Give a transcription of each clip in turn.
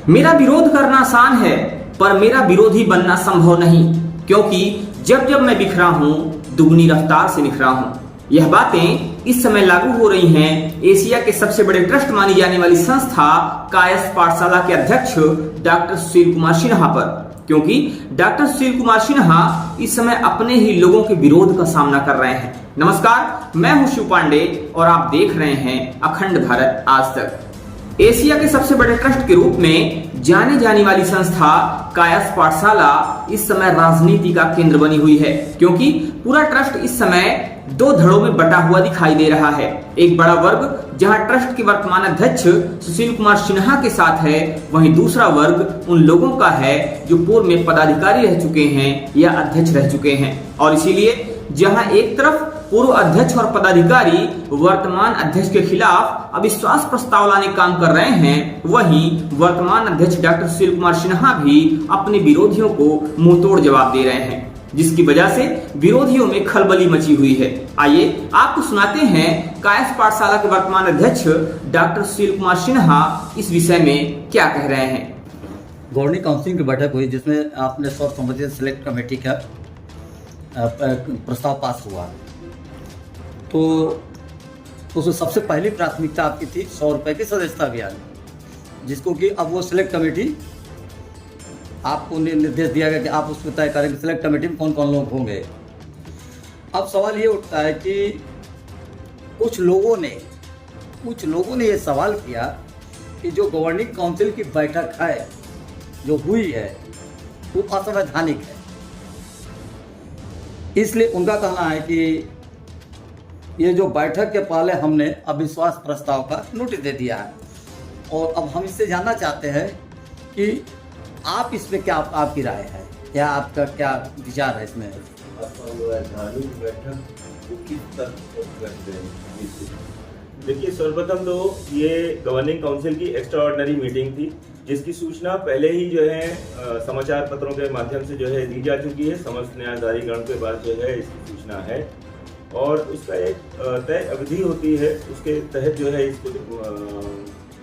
मेरा विरोध करना आसान है, पर मेरा विरोधी बनना संभव नहीं, क्योंकि जब जब मैं बिखरा हूं, दुगनी रफ्तार से निखरा हूं। यह बातें इस समय लागू हो रही हैं एशिया के सबसे बड़े ट्रस्ट मानी जाने वाली संस्था कायस्थ पाठशाला के अध्यक्ष डॉक्टर सुशील कुमार सिन्हा पर, क्योंकि डॉक्टर सुशील कुमार सिन्हा इस समय अपने ही लोगों के विरोध का सामना कर रहे हैं। नमस्कार, मैं हूं शिव पांडे और आप देख रहे हैं अखंड भारत आज तक। एशिया के सबसे बड़े ट्रस्ट के रूप में जाने जाने वाली संस्था कायस्थ पाठशाला इस समय राजनीति का केंद्र बनी हुई है, क्योंकि पूरा ट्रस्ट इस समय दो धड़ों में बटा हुआ दिखाई दे रहा है। एक बड़ा वर्ग जहां ट्रस्ट के वर्तमान अध्यक्ष सुशील कुमार सिन्हा के साथ है, वहीं दूसरा वर्ग उन लोगों का है जो पूर्व में पदाधिकारी रह चुके हैं या अध्यक्ष रह चुके हैं। और इसीलिए जहां एक तरफ पूर्व अध्यक्ष और पदाधिकारी वर्तमान अध्यक्ष के खिलाफ अविश्वास प्रस्ताव लाने काम कर रहे हैं, वहीं वर्तमान अध्यक्ष डॉक्टर सुशील कुमार सिन्हा भी अपने विरोधियों को मुंहतोड़ जवाब दे रहे हैं, जिसकी वजह से विरोधियों में खलबली मची हुई है। आइए आपको सुनाते हैं कायस्थ पाठशाला के वर्तमान अध्यक्ष डॉक्टर सुशील कुमार सिन्हा इस विषय में क्या कह रहे हैं। गवर्निंग काउंसिल की बैठक हुई, जिसमें आपने सर्वसम्मति सिलेक्ट कमेटी का प्रस्ताव पास हुआ, तो उसमें सबसे पहली प्राथमिकता आपकी थी 100 रुपये की सदस्यता अभियान, जिसको कि अब वो सिलेक्ट कमेटी आपको निर्देश दिया गया कि आप उसमें तय करें कि सिलेक्ट कमेटी में कौन कौन लोग होंगे। अब सवाल ये उठता है कि कुछ लोगों ने ये सवाल किया कि जो गवर्निंग काउंसिल की बैठक है जो हुई है वो असंवैधानिक है। इसलिए उनका कहना है कि ये जो बैठक के पहले हमने अविश्वास प्रस्ताव का नोटिस दे दिया है, और अब हम इससे जानना चाहते हैं कि आप इसमें क्या आपकी राय है या आपका क्या विचार है इसमें। देखिए, सर्वप्रथम तो ये गवर्निंग काउंसिल की एक्स्ट्रा ऑर्डिनरी मीटिंग थी, जिसकी सूचना पहले ही जो है समाचार पत्रों के माध्यम से जो है दी जा चुकी है। समस्त न्यायधारी गण के पास जो है इसकी सूचना है, और उसका एक तय अवधि होती है, उसके तहत जो है इसको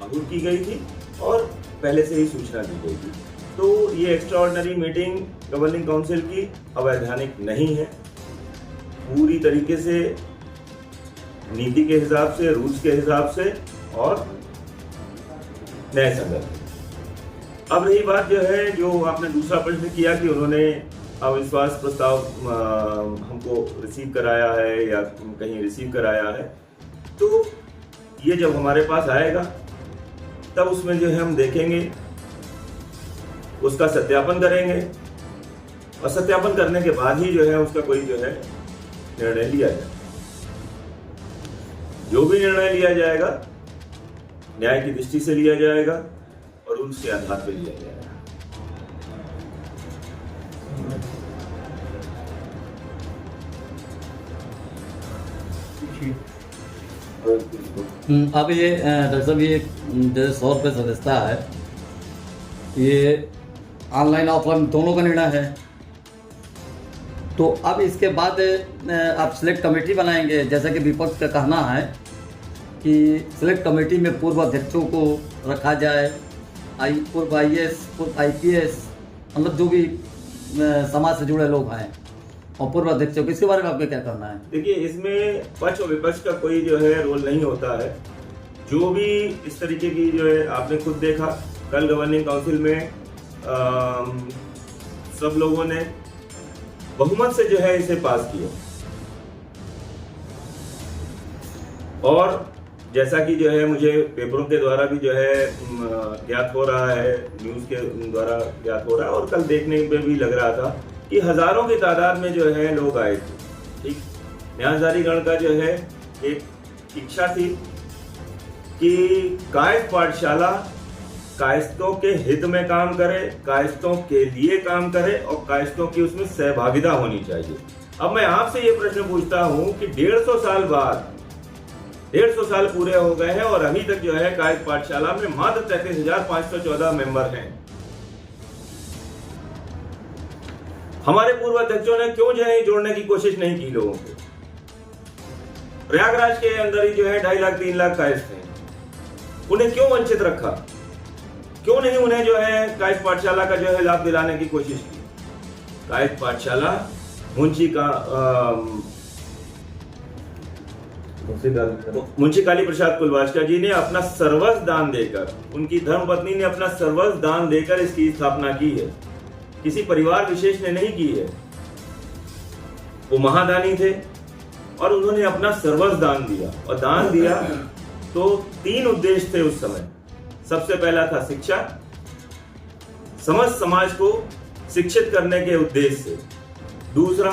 आहूत की गई थी और पहले से ही सूचना दी गई थी। तो ये extra ordinary meeting governing council की अवैधानिक नहीं है, पूरी तरीके से नीति के हिसाब से, रूल्स के हिसाब से और न्याय संगत। अब रही बात जो है, जो आपने दूसरा प्रश्न किया कि उन्होंने अविश्वास प्रस्ताव हमको रिसीव कराया है या कहीं रिसीव कराया है, तो ये जब हमारे पास आएगा तब उसमें जो है हम देखेंगे, उसका सत्यापन करेंगे, और सत्यापन करने के बाद ही जो है उसका कोई जो है निर्णय लिया जाएगा। जो भी निर्णय लिया जाएगा न्याय की दृष्टि से लिया जाएगा और उसके आधार पर लिया जाएगा। अब ये डॉक्टर साहब, ये जैसे 100 रुपये सदस्यता है, ये ऑनलाइन ऑफलाइन दोनों का निर्णय है, तो अब इसके बाद आप सिलेक्ट कमेटी बनाएंगे। जैसा कि विपक्ष का कहना है कि सिलेक्ट कमेटी में पूर्व अध्यक्षों को रखा जाए, पूर्व IAS, पूर्व IPS, मतलब जो भी समाज से जुड़े लोग हैं, और पूर्व अध्यक्षों को। इसके बारे में आपका क्या कहना है। देखिए, इसमें पक्ष और विपक्ष का कोई जो है रोल नहीं होता है। जो भी इस तरीके की जो है, आपने खुद देखा कल गवर्निंग काउंसिल में सब लोगों ने बहुमत से जो है इसे पास किया, और जैसा कि जो है मुझे पेपरों के द्वारा भी जो है ज्ञात हो रहा है, न्यूज़ के द्वारा ज्ञात हो रहा है, और कल देखने में भी लग रहा था कि हजारों की तादाद में जो है लोग आए थे। ठीक, न्यायधारी गण का जो है एक इच्छा थी कि कायस्थ पाठशाला कायस्थों के हित में काम करे, कायस्थों के लिए काम करे, और कायस्थों की उसमें सहभागिता होनी चाहिए। अब मैं आपसे ये प्रश्न पूछता हूं कि 150 साल बाद, 150 साल पूरे हो गए हैं और अभी तक जो है कायस्थ पाठशाला में मात्र 33,514 मेंबर हैं। हमारे पूर्व अध्यक्षों ने क्यों जो है जोड़ने की कोशिश नहीं की लोगों को। प्रयागराज के अंदर ही जो है 2.5 लाख 3 लाख कायस्थ हैं, उन्हें क्यों वंचित रखा, क्यों नहीं उन्हें जो है कायस्थ पाठशाला का जो है लाभ दिलाने की कोशिश की? कायस्थ पाठशाला मुंशी काली प्रसाद कुलवाचका जी ने अपना सर्वस्व दान देकर, उनकी धर्मपत्नी ने अपना सर्वस्व दान देकर इसकी स्थापना की है। किसी परिवार विशेष ने नहीं की है। वो महादानी थे और उन्होंने अपना सर्वस्व दान दिया। और दान दिया तो 3 उद्देश्य थे उस समय। सबसे पहला था शिक्षा, समस्त समाज को शिक्षित करने के उद्देश्य से। दूसरा,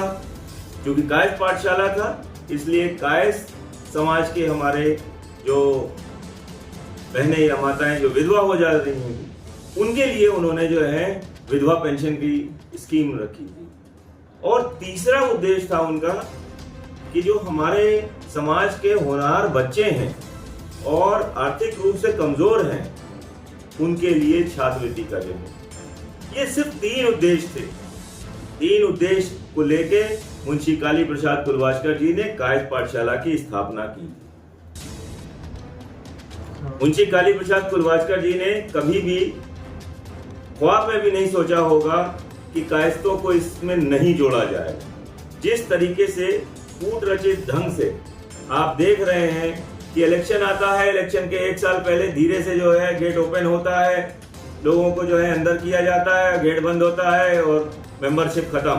क्योंकि कायस्थ पाठशाला था इसलिए कायस्थ समाज के हमारे जो बहनें या माताएं जो विधवा हो जा रही हैं, उनके लिए उन्होंने जो है विधवा पेंशन की स्कीम रखी थी। और तीसरा उद्देश्य था उनका कि जो हमारे समाज के होनहार बच्चे हैं और आर्थिक रूप से कमजोर हैं, उनके लिए छात्रवृत्ति का जो है, ये सिर्फ 3 उद्देश्य थे। 3 उद्देश्य को लेके मुंशी काली प्रसाद कुलवाचका जी ने कायस्थ पाठशाला की स्थापना की। मुंशी काली प्रसाद कुलवाचका जी ने कभी भी ख्वाब में भी नहीं सोचा होगा कि कायस्थों को इसमें नहीं जोड़ा जाएगा। जिस तरीके से कूट रचित ढंग से आप देख रहे हैं कि इलेक्शन आता है, इलेक्शन के 1 साल पहले धीरे से जो है गेट ओपन होता है, लोगों को जो है अंदर किया जाता है, गेट बंद होता है और मेंबरशिप खत्म।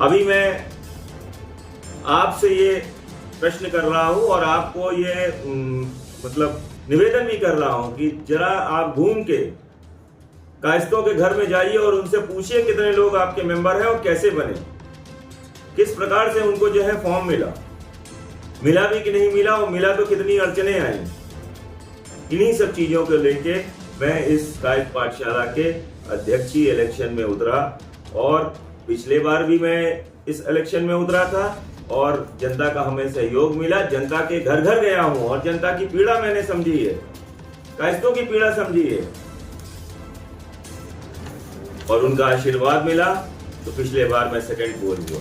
अभी मैं आपसे ये प्रश्न कर रहा हूं और आपको ये मतलब निवेदन भी कर रहा हूं कि जरा आप घूम के कायस्थों के घर में जाइए और उनसे पूछिए कितने लोग आपके मेंबर हैं और कैसे बने, किस प्रकार से उनको जो है फॉर्म मिला भी कि नहीं मिला, और मिला तो कितनी अड़चने आई। इन्हीं सब चीजों को लेके मैं इस कायस्थ पाठशाला के अध्यक्षीय इलेक्शन में उतरा और पिछले बार भी मैं इस इलेक्शन में उतरा था और जनता का हमें सहयोग मिला। जनता के घर घर गया हूं और जनता की पीड़ा मैंने समझी है, कायस्थों की पीड़ा समझी है और उनका आशीर्वाद मिला। तो पिछले बार मैं सेकंड पोल हुआ।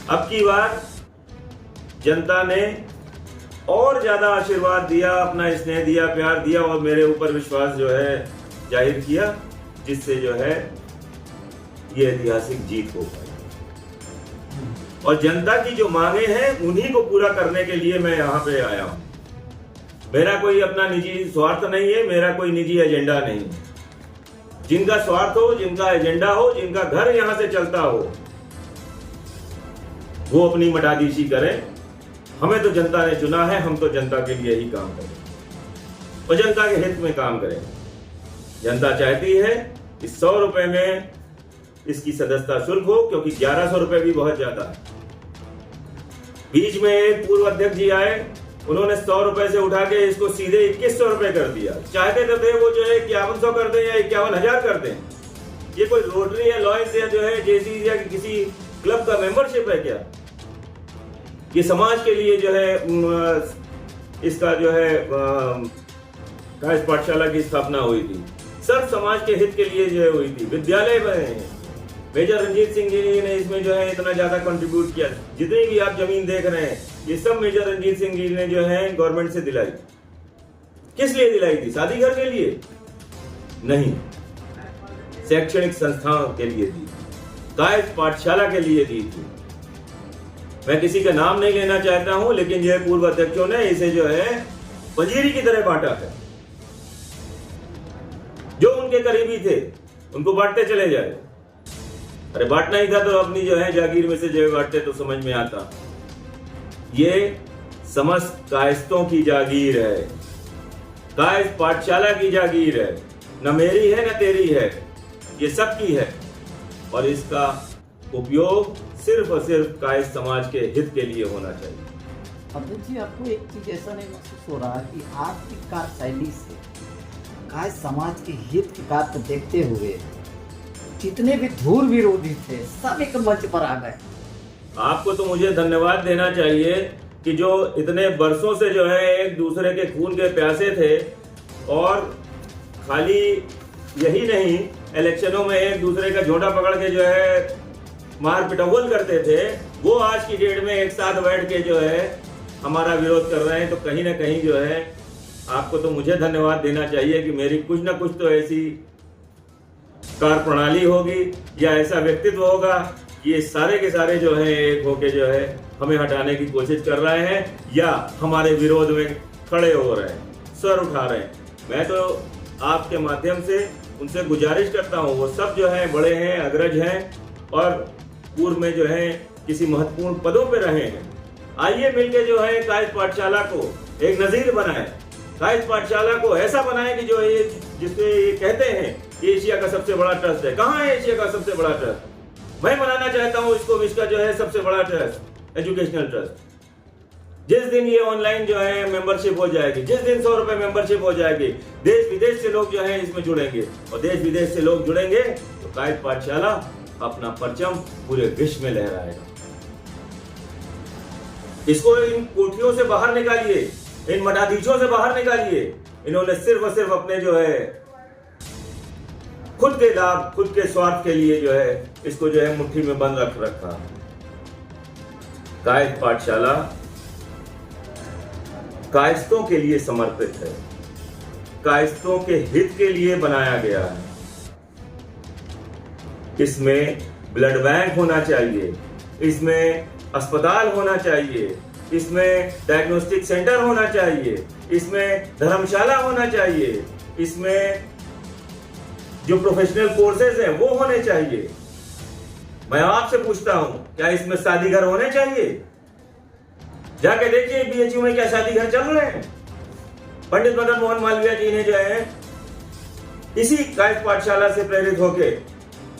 अब की बार जनता ने और ज्यादा आशीर्वाद दिया, अपना स्नेह दिया, प्यार दिया और मेरे ऊपर विश्वास जो है जाहिर किया, जिससे जो है ये ऐतिहासिक जीत हो पाई। और जनता की जो मांगे हैं उन्हीं को पूरा करने के लिए मैं यहाँ पे आया हूँ। मेरा कोई अपना निजी स्वार्थ नहीं है, मेरा कोई निजी एजेंडा नहीं है। जिनका स्वार्थ हो, जिनका एजेंडा हो, जिनका घर यहाँ से चलता हो, वो अपनी मटाधीशी करें। हमें तो जनता ने चुना है, हम तो जनता के लिए ही काम करें और जनता के हित में काम करें। जनता चाहती है कि 100 रुपए में इसकी सदस्यता शुल्क हो, क्योंकि 1100 रुपए भी बहुत ज्यादा है। बीच में एक पूर्व अध्यक्ष जी आए, उन्होंने 100 रुपए से उठा के इसको सीधे 2100 रुपए कर दिया। चाहते तो थे वो जो है 5100 कर दें या 51,000 कर दें। ये कोई रोटरी या लॉयंस या जो है जेसी या किसी क्लब का मेंबरशिप है क्या? ये समाज के लिए जो है इसका जो है कायस्थ पाठशाला की स्थापना हुई थी, सर्व समाज के हित के लिए जो है हुई थी। विद्यालय बने हैं, मेजर रंजीत सिंह जी ने इसमें जो है इतना ज्यादा कंट्रीब्यूट किया। जितनी भी आप जमीन देख रहे हैं ये सब मेजर रंजीत सिंह जी ने जो है गवर्नमेंट से दिलाई। किस लिए दिलाई थी? शादी घर के लिए नहीं, शैक्षणिक संस्थाओं के लिए दी, कायस्थ पाठशाला के लिए दी थी। मैं किसी का नाम नहीं लेना चाहता हूं, लेकिन ये पूर्व अध्यक्षों ने इसे जो है पंजीरी की तरह बांटा है। जो उनके करीबी थे उनको बांटते चले जाए। अरे बांटना ही था तो अपनी जो है जागीर में से जो बांटते तो समझ में आता। ये समस्त कायस्थों की जागीर है, कायस्थ पाठशाला की जागीर है, न मेरी है न तेरी है, ये सबकी है। और इसका उपयोग सिर्फ और सिर्फ कायस्थ समाज के हित के लिए होना चाहिए। अध्यक्ष जी, आपको एक चीज ऐसा नहीं महसूस हो रहा कि आपकी कार्यशैली से कायस्थ समाज के हित के कार्य को देखते हुए जितने भी धूल विरोधी थे सब एक मंच पर आ गए? आपको तो मुझे धन्यवाद देना चाहिए कि जो इतने बरसों से जो है एक दूसरे के खून के प्यासे थे और खाली यही नहीं, इलेक्शनों में एक दूसरे का झोटा पकड़ के जो है मार पिटौल करते थे, वो आज की डेट में एक साथ बैठ के जो है हमारा विरोध कर रहे हैं। तो कहीं ना कहीं जो है आपको तो मुझे धन्यवाद देना चाहिए कि मेरी कुछ ना कुछ तो ऐसी कार्य प्रणाली होगी या ऐसा व्यक्तित्व होगा कि ये सारे के सारे जो है एक होके जो है हमें हटाने की कोशिश कर रहे हैं या हमारे विरोध में खड़े हो रहे हैं, स्वर उठा रहे हैं। मैं तो आपके माध्यम से उनसे गुजारिश करता हूँ, वो सब जो है बड़े हैं, अग्रज हैं और पूर्व में जो है किसी महत्वपूर्ण पदों पे रहे हैं। आइए मिलके जो है कायस्थ पाठशाला को एक नजीर बनाए, कायस्थ पाठशाला को ऐसा बनाए कि जो ये जिससे ये कहते हैं कि एशिया का सबसे बड़ा ट्रस्ट है। कहाँ है एशिया का सबसे बड़ा ट्रस्ट? मैं बनाना चाहता हूँ इसको विश्व का जो है सबसे बड़ा ट्रस्ट, एजुकेशनल ट्रस्ट। जिस दिन ये ऑनलाइन जो है मेंबरशिप हो जाएगी, जिस दिन 100 रुपए मेंबरशिप हो जाएगी, देश विदेश से लोग जो है इसमें जुड़ेंगे और देश विदेश से लोग जुड़ेंगे तो कायस्थ पाठशाला अपना परचम पूरे विश्व में लहराएगा। इसको इन कोठियों से बाहर निकालिए, इन मठाधीशों से बाहर निकालिए। इन्होंने सिर्फ और सिर्फ अपने जो है खुद के लाभ, खुद के स्वार्थ के लिए जो है इसको जो है मुट्ठी में बंद रख रखा। कायस्थ पाठशाला कायस्थों के लिए समर्पित है, कायस्थों के हित के लिए बनाया गया है। इसमें ब्लड बैंक होना चाहिए, इसमें अस्पताल होना चाहिए, इसमें डायग्नोस्टिक सेंटर होना चाहिए, इसमें धर्मशाला होना चाहिए, इसमें जो प्रोफेशनल कोर्सेज हैं वो होने चाहिए। मैं आपसे पूछता हूं, क्या इसमें शादी घर होने चाहिए? जाके देखिए बीएचयू में क्या शादी घर चल रहे हैं। पंडित मदन मोहन मालवीय जी ने जो है इसी कायस्थ पाठशाला से प्रेरित होके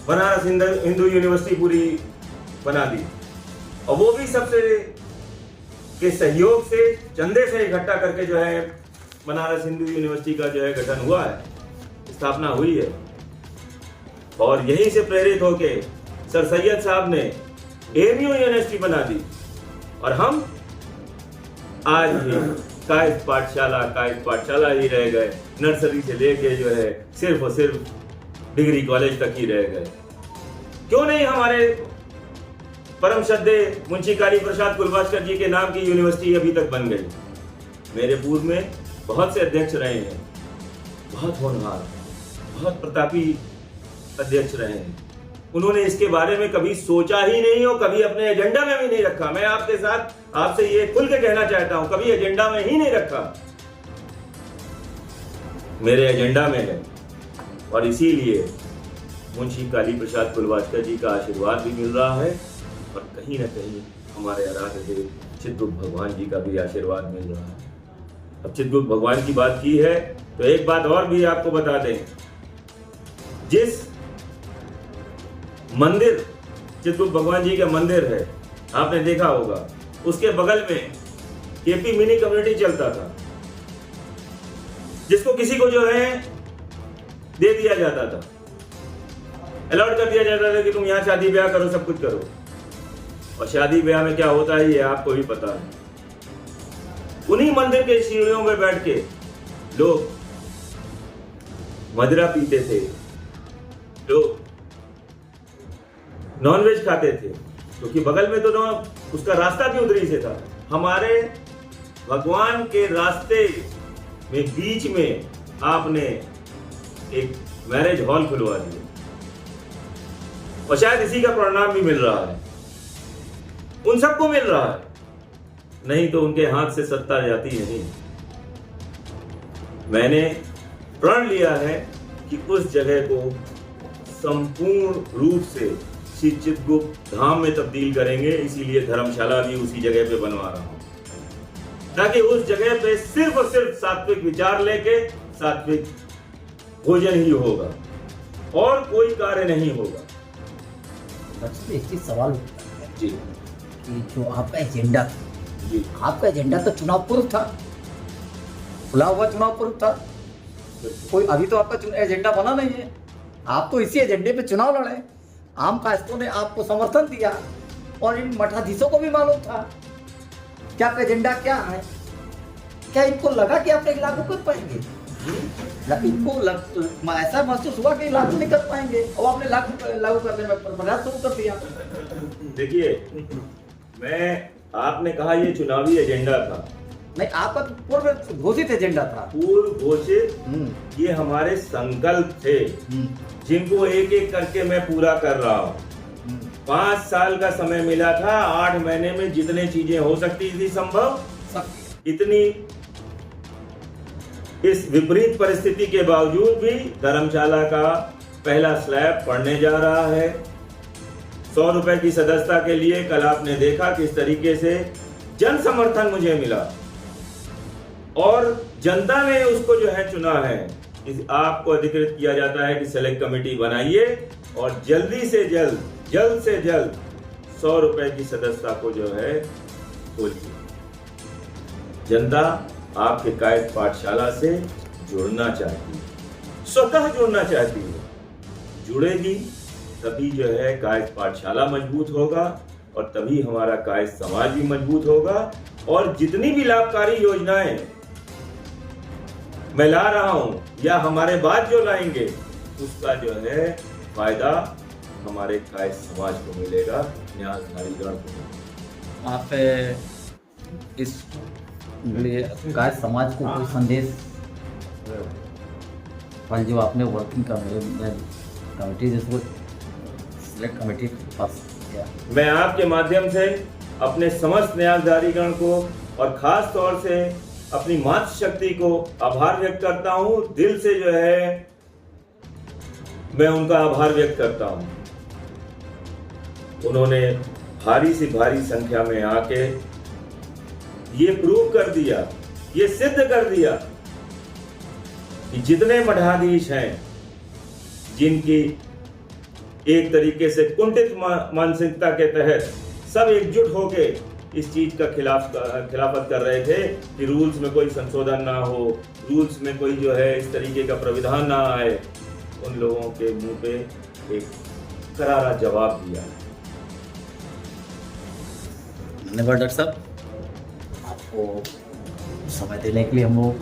बनारस हिंदू यूनिवर्सिटी पूरी बना दी और वो भी सबसे के सहयोग से, चंदे से इकट्ठा करके जो है बनारस हिंदू यूनिवर्सिटी का जो है गठन हुआ है, स्थापना हुई है। और यहीं से प्रेरित होके सर सैयद साहब ने एएमयू यूनिवर्सिटी बना दी और हम आज भी कायस्थ पाठशाला ही रह गए। नर्सरी से लेके जो है सिर्फ और सिर्फ डिग्री कॉलेज तक ही रह गए। क्यों नहीं हमारे परम श्रद्धेय मुंशी काली प्रसाद कुलभास्कर जी के नाम की यूनिवर्सिटी अभी तक बन गई। मेरे पूर्व में बहुत से अध्यक्ष रहे हैं, बहुत होनहार, बहुत प्रतापी अध्यक्ष रहे हैं। उन्होंने इसके बारे में कभी सोचा ही नहीं और कभी अपने एजेंडा में भी नहीं रखा। मैं आपके साथ आपसे ये खुल के कहना चाहता हूं, कभी एजेंडा में ही नहीं रखा। मेरे एजेंडा में है और इसीलिए मुंशी काली प्रसाद कुलभास्कर जी का आशीर्वाद भी मिल रहा है और कहीं ना कहीं हमारे आराध्य देव चित्रगुप्त भगवान जी का भी आशीर्वाद मिल रहा है। अब चित्रगुप्त भगवान की बात की है तो एक बात और भी आपको बता दें। जिस मंदिर चित्रगुप्त भगवान जी का मंदिर है, आपने देखा होगा, उसके बगल में केपी मिनी कम्युनिटी चलता था, जिसको किसी को जो है दे दिया जाता था, अलॉट कर दिया जाता था कि तुम यहां शादी ब्याह करो, सब कुछ करो। और शादी ब्याह में क्या होता है ये आपको भी पता है। उन्हीं मंदिर के सीढ़ियों में बैठ के लोग मदिरा पीते थे, लोग नॉनवेज खाते थे, क्योंकि बगल में तो उसका रास्ता भी उधरी से था। हमारे भगवान के रास्ते में बीच में आपने एक मैरिज हॉल खुलवा दिया और शायद इसी का परिणाम भी मिल रहा है, उन सबको मिल रहा है। नहीं तो उनके हाथ से सत्ता जाती नहीं। मैंने प्रण लिया है कि उस जगह को संपूर्ण रूप से श्री चित्रगुप्त धाम में तब्दील करेंगे। इसीलिए धर्मशाला भी उसी जगह पे बनवा रहा हूं, ताकि उस जगह पे सिर्फ और सिर्फ सात्विक विचार लेके सात्विक भोजन ही होगा और कोई कार्य नहीं होगा। एक चीज सवाल उठता है जी कि जो आपका एजेंडा था, जी आपका एजेंडा तो चुनाव पूर्व था, खुला हुआ चुनाव पूर्व था। कोई अभी तो आपका एजेंडा बना नहीं है, आप तो इसी एजेंडे पे चुनाव लड़े। आम कायस्थों ने आपको समर्थन दिया और इन मठाधीशों को भी मालूम था कि आपका एजेंडा क्या है। क्या इनको लगा कि आप लागू कर पाएंगे? इनको ऐसा महसूस हुआ कि लागू नहीं कर पाएंगे और आपने लागू करने में प्रयास शुरू कर दिया। देखिए, मैं आपने कहा ये चुनावी एजेंडा था, नहीं, आपका तो पूर्व घोषित एजेंडा था। पूर्व घोषित ये हमारे संकल्प थे जिनको एक एक करके मैं पूरा कर रहा हूँ। 5 साल का समय मिला था, 8 महीने में जितने चीजें हो सकती थी संभव, इतनी इस विपरीत परिस्थिति के बावजूद भी धर्मशाला का पहला स्लैब पड़ने जा रहा है। 100 रुपए की सदस्यता के लिए कल आपने देखा किस तरीके से जन समर्थन मुझे मिला और जनता ने उसको जो है चुना है। आपको अधिकृत किया जाता है कि सेलेक्ट कमेटी बनाइए और जल्दी से जल्द 100 रुपए की सदस्यता को जो है खोलिए। जनता आपके कायस्थ पाठशाला से जुड़ना चाहती है, स्वतः जुड़ना चाहती है। जुड़ेगी तभी जो है कायस्थ पाठशाला मजबूत होगा और तभी हमारा कायस्थ समाज भी मजबूत होगा और जितनी भी लाभकारी योजनाएं मैं ला रहा हूं या हमारे बाद जो लाएंगे उसका जो है फायदा हमारे कायस्थ समाज को मिलेगा, न्यासधारीगण को। आप इस लिए कायस्थ समाज को कोई संदेश, जो आपने वर्किंग कमेटी जिसको सिलेक्ट कमेटी पास किया, मैं आपके माध्यम से अपने समस्त न्यासधारीगण को और खास तौर से अपनी मातृशक्ति को आभार व्यक्त करता हूं। दिल से जो है मैं उनका आभार व्यक्त करता हूं। उन्होंने भारी से भारी संख्या में आके ये प्रूव कर दिया, ये सिद्ध कर दिया कि जितने मठाधीश हैं जिनकी एक तरीके से कुंठित मानसिकता के तहत सब एकजुट होके इस चीज का खिलाफत कर रहे थे कि रूल्स में कोई संशोधन ना हो, रूल्स में कोई जो है इस तरीके का प्राविधान ना आए, उन लोगों के मुंह पे एक करारा जवाब दिया। धन्यवाद डॉक्टर साहब, आपको समय देने के लिए हम लोग